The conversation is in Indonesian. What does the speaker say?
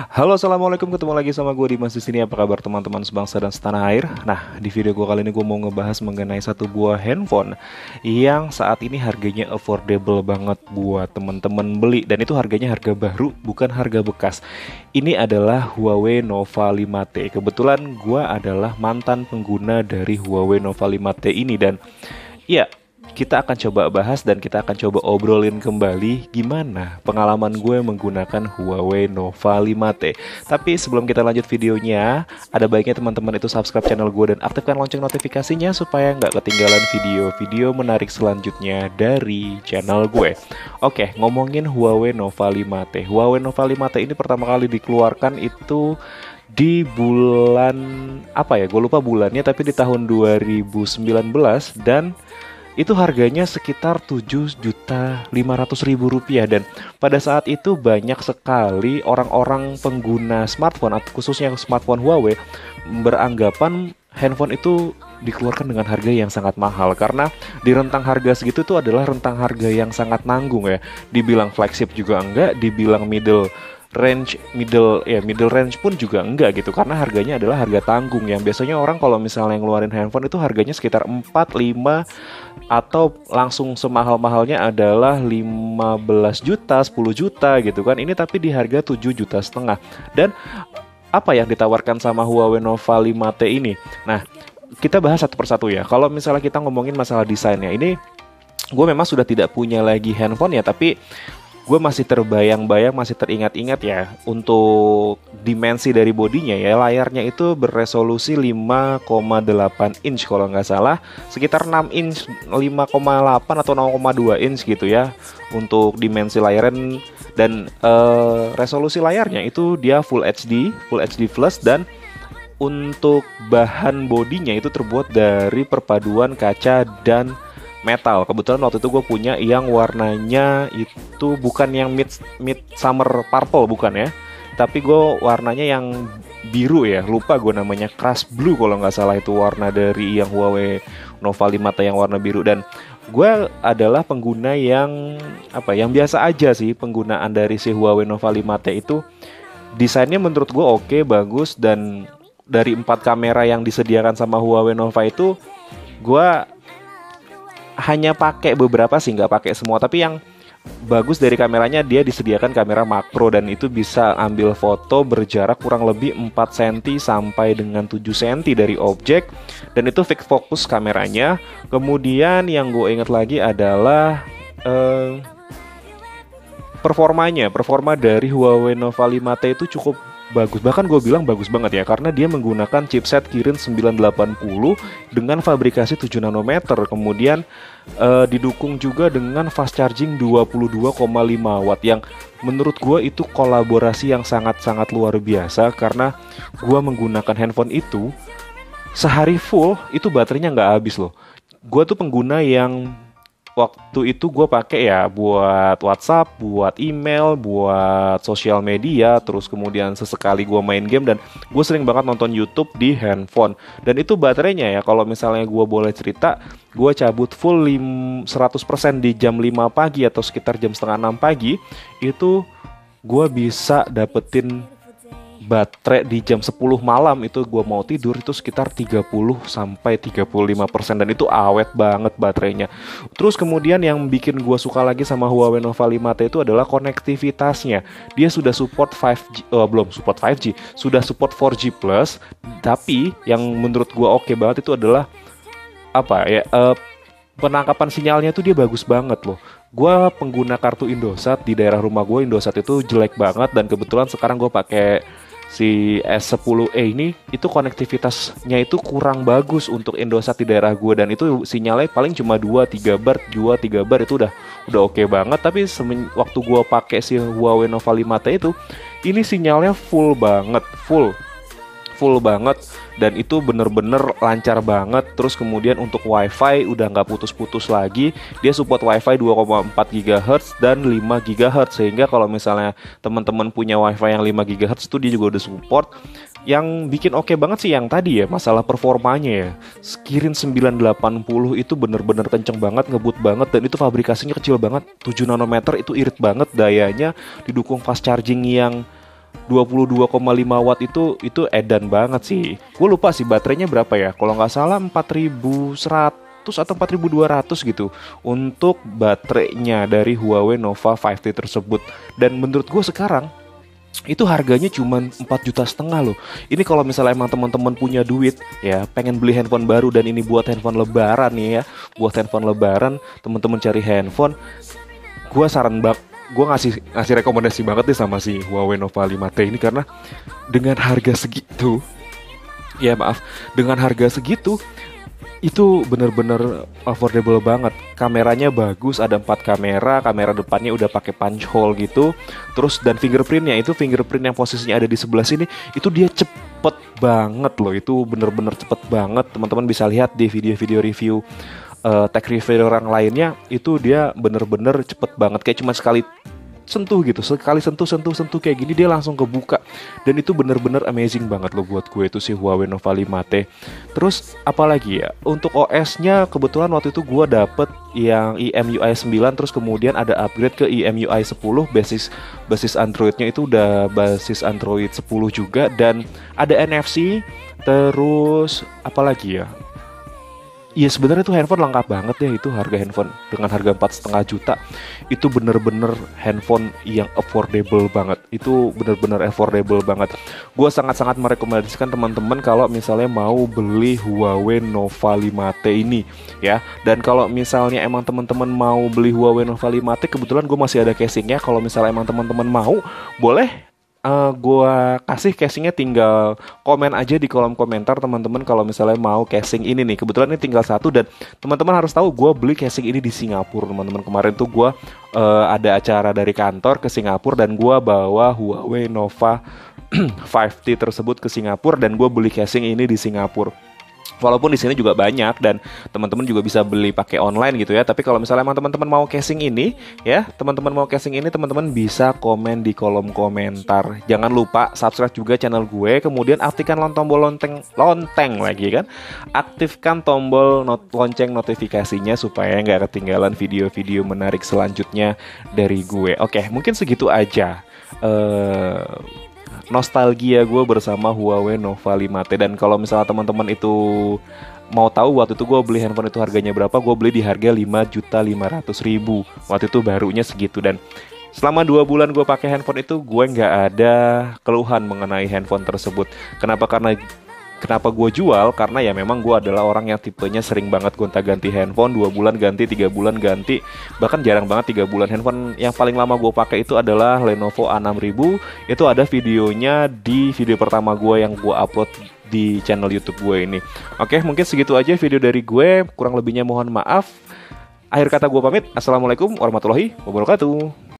Halo, assalamualaikum. Ketemu lagi sama gue Dimas di sini. Apa kabar teman-teman sebangsa dan setanah air? Nah, di video gue kali ini gue mau ngebahas mengenai satu buah handphone yang saat ini harganya affordable banget buat teman-teman beli, dan itu harganya harga baru, bukan harga bekas. Ini adalah Huawei Nova 5T. Kebetulan gue adalah mantan pengguna dari Huawei Nova 5T ini, dan ya, kita akan coba bahas dan kita akan coba obrolin kembali gimana pengalaman gue menggunakan Huawei Nova 5T. Tapi sebelum kita lanjut videonya, ada baiknya teman-teman itu subscribe channel gue dan aktifkan lonceng notifikasinya supaya nggak ketinggalan video-video menarik selanjutnya dari channel gue. Oke, ngomongin Huawei Nova 5T. Huawei Nova 5T ini pertama kali dikeluarkan itu di bulan apa ya? Gue lupa bulannya, tapi di tahun 2019, dan itu harganya sekitar 7.500.000 rupiah. Dan pada saat itu banyak sekali orang-orang pengguna smartphone, atau khususnya smartphone Huawei, beranggapan handphone itu dikeluarkan dengan harga yang sangat mahal. Karena di rentang harga segitu itu adalah rentang harga yang sangat nanggung ya. Dibilang flagship juga enggak, dibilang middle range pun juga enggak gitu, karena harganya adalah harga tanggung. Yang biasanya orang kalau misalnya ngeluarin handphone itu harganya sekitar 4, 5, atau langsung semahal-mahalnya adalah 15 juta, 10 juta gitu kan. Ini tapi di harga 7,5 juta. Dan apa yang ditawarkan sama Huawei Nova 5T ini? Nah, kita bahas satu persatu ya. Kalau misalnya kita ngomongin masalah desainnya, ini gue memang sudah tidak punya lagi handphone ya, tapi gue masih terbayang-bayang, masih teringat-ingat ya untuk dimensi dari bodinya ya. Layarnya itu beresolusi 5,8 inch kalau nggak salah, sekitar 6 inch, 5,8 atau 0,2 inch gitu ya untuk dimensi layarnya. Dan resolusi layarnya itu dia Full HD Plus, dan untuk bahan bodinya itu terbuat dari perpaduan kaca dan metal. Kebetulan waktu itu gue punya yang warnanya itu bukan yang mid summer purple, bukan ya, tapi gue warnanya yang biru ya, lupa gue namanya, crush blue kalau nggak salah, itu warna dari yang Huawei Nova 5T yang warna biru. Dan gue adalah pengguna yang yang biasa aja sih. Penggunaan dari si Huawei Nova 5T itu desainnya menurut gue oke, bagus. Dan dari 4 kamera yang disediakan sama Huawei Nova itu, gue hanya pakai beberapa sih, nggak pakai semua. Tapi yang bagus dari kameranya, dia disediakan kamera makro, dan itu bisa ambil foto berjarak kurang lebih 4 cm sampai dengan 7 cm dari objek, dan itu fix fokus kameranya. Kemudian yang gue ingat lagi adalah performa dari Huawei Nova 5T itu cukup bagus, bahkan gue bilang bagus banget ya, karena dia menggunakan chipset Kirin 980 dengan fabrikasi 7 nanometer. Kemudian didukung juga dengan fast charging 22,5 watt, yang menurut gue itu kolaborasi yang sangat-sangat luar biasa. Karena gue menggunakan handphone itu sehari full itu baterainya nggak habis loh. Gue tuh pengguna yang waktu itu gue pakai ya buat WhatsApp, buat email, buat sosial media, terus kemudian sesekali gue main game, dan gue sering banget nonton YouTube di handphone. Dan itu baterainya ya, kalau misalnya gue boleh cerita, gue cabut full 100% di jam 5 pagi atau sekitar jam setengah 6 pagi, itu gue bisa dapetin baterai di jam 10 malam. Itu gue mau tidur itu sekitar 30-35%, dan itu awet banget baterainya. Terus kemudian yang bikin gue suka lagi sama Huawei Nova 5T itu adalah konektivitasnya. Dia sudah support 5G, belum support 5G, sudah support 4G plus. Tapi yang menurut gue oke banget itu adalah penangkapan sinyalnya tuh dia bagus banget loh. Gue pengguna kartu Indosat, di daerah rumah gue Indosat itu jelek banget, dan kebetulan sekarang gue pakai si S10e ini, itu konektivitasnya itu kurang bagus untuk Indosat di daerah gue, dan itu sinyalnya paling cuma 2-3 bar itu udah oke banget. Tapi waktu gue pakai si Huawei Nova 5T itu, ini sinyalnya full banget, full banget, dan itu bener-bener lancar banget. Terus kemudian untuk WiFi udah nggak putus-putus lagi. Dia support WiFi 2,4 GHz dan 5 GHz, sehingga kalau misalnya teman-teman punya WiFi yang 5 GHz itu dia juga udah support. Yang bikin oke banget sih yang tadi ya, masalah performanya ya. Kirin 980 itu bener-bener kenceng banget, ngebut banget, dan itu fabrikasinya kecil banget, 7 nanometer, itu irit banget dayanya, didukung fast charging yang 22,5 watt itu edan banget sih. Gue lupa sih baterainya berapa ya. Kalau nggak salah 4100 atau 4200 gitu untuk baterainya dari Huawei Nova 5T tersebut. Dan menurut gue sekarang itu harganya cuma 4,5 juta loh. Ini kalau misalnya emang teman-teman punya duit ya, pengen beli handphone baru dan ini buat handphone lebaran nih ya, buat handphone lebaran, teman-teman cari handphone, gue saran gue ngasih rekomendasi banget nih sama si Huawei Nova 5T ini, karena dengan harga segitu, ya maaf, dengan harga segitu itu bener-bener affordable banget. Kameranya bagus, ada 4 kamera depannya udah pakai punch hole gitu. Terus dan fingerprint yang posisinya ada di sebelah sini, itu dia cepet banget loh. Itu bener-bener cepet banget. Teman-teman bisa lihat di video-video review tech review orang lainnya, itu dia bener-bener cepet banget. Kayak cuma sekali sentuh gitu, sekali sentuh kayak gini dia langsung kebuka. Dan itu bener-bener amazing banget loh buat gue itu si Huawei Nova 5T. Terus apalagi ya, untuk OS-nya kebetulan waktu itu gue dapet yang EMUI 9, terus kemudian ada upgrade ke EMUI 10, basis Androidnya itu udah basis Android 10 juga, dan ada NFC. Terus apalagi ya, iya sebenarnya tuh handphone lengkap banget ya. Itu harga handphone dengan harga 4,5 juta itu bener-bener handphone yang affordable banget. Itu bener-bener affordable banget. Gue sangat-sangat merekomendasikan teman-teman kalau misalnya mau beli Huawei Nova 5T ini ya. Dan kalau misalnya emang teman-teman mau beli Huawei Nova 5T, kebetulan gue masih ada casingnya. Kalau misalnya emang teman-teman mau, boleh gua kasih casingnya, tinggal komen aja di kolom komentar teman-teman kalau misalnya mau casing ini nih. Kebetulan ini tinggal satu, dan teman-teman harus tahu gue beli casing ini di Singapura teman-teman. Kemarin tuh gue ada acara dari kantor ke Singapura dan gue bawa Huawei Nova 5T tersebut ke Singapura, dan gue beli casing ini di Singapura. Walaupun di sini juga banyak dan teman-teman juga bisa beli pakai online gitu ya. Tapi kalau misalnya emang teman-teman mau casing ini ya, teman-teman bisa komen di kolom komentar. Jangan lupa subscribe juga channel gue, kemudian aktifkan tombol lonceng lagi kan. Aktifkan tombol lonceng notifikasinya supaya nggak ketinggalan video-video menarik selanjutnya dari gue. Oke, mungkin segitu aja nostalgia gue bersama Huawei Nova 5T. Dan kalau misalnya teman-teman itu mau tahu waktu itu gue beli handphone itu harganya berapa, gue beli di harga 5.500.000. Waktu itu barunya segitu, dan selama 2 bulan gue pakai handphone itu gue nggak ada keluhan mengenai handphone tersebut. Kenapa gue jual? Karena ya memang gue adalah orang yang tipenya sering banget gonta-ganti handphone, 2 bulan ganti, 3 bulan ganti, bahkan jarang banget 3 bulan. Handphone yang paling lama gue pakai itu adalah Lenovo A6000. Itu ada videonya di video pertama gue yang gue upload di channel YouTube gue ini. Oke, mungkin segitu aja video dari gue. Kurang lebihnya mohon maaf. Akhir kata gue pamit. Assalamualaikum warahmatullahi wabarakatuh.